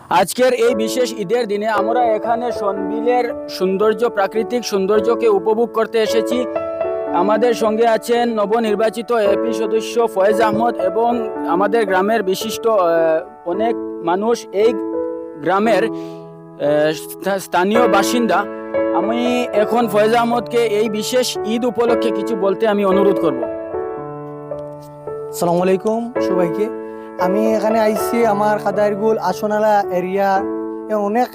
আজকের এই বিশেষ ঈদের দিনে আমরা এখানে সনবিলের সৌন্দর্য, প্রাকৃতিক সৌন্দর্যকে উপভোগ করতে এসেছি। আমাদের সঙ্গে আছেন নবনির্বাচিত এপি সদস্য ফয়েজ আহমদ এবং আমাদের গ্রামের বিশিষ্ট অনেক মানুষ, এই গ্রামের স্থানীয় বাসিন্দা। আমি এখন ফয়েজ আহমদকে এই বিশেষ ঈদ উপলক্ষে কিছু বলতে আমি অনুরোধ করব। আসসালামু আলাইকুম সবাইকে। আমি এখানে আইছি আমার খাদারগুল আসনালা এরিয়া এবং অনেক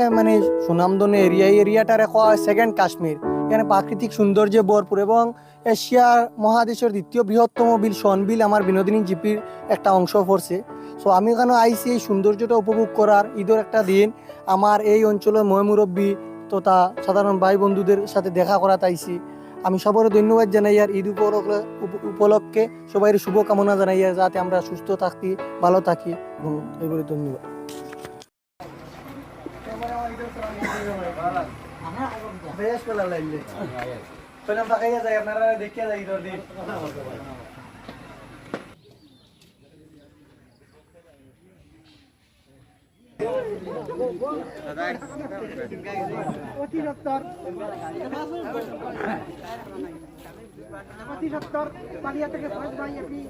সুনামধন্য এরিয়া। এই এরিয়াটার সেকেন্ড কাশ্মীর। এখানে প্রাকৃতিক সৌন্দর্যে ভরপুর এবং এশিয়ার মহাদেশের দ্বিতীয় বৃহত্তম বিল সনবিল আমার বিনোদিনী জিপির একটা অংশ পড়ছে। সো আমি এখানে আইছি এই সৌন্দর্যটা উপভোগ করার। ঈদের একটা দিন আমার এই অঞ্চলের ময়মুরব্বী তথা সাধারণ ভাই বন্ধুদের সাথে দেখা করাতে আইছি। আমি সবার ধন্যবাদ জানাই আর ঈদ উপলক্ষে সবাই শুভকামনা জানাই যাতে আমরা সুস্থ থাকি, ভালো থাকি এবং এইভাবে ধন্যবাদ। আপনারা দেখিয়ে যাই ঈদের দিন। অতিসত্তর পালিয়া থেকে ফয়েজ ভাই আপনি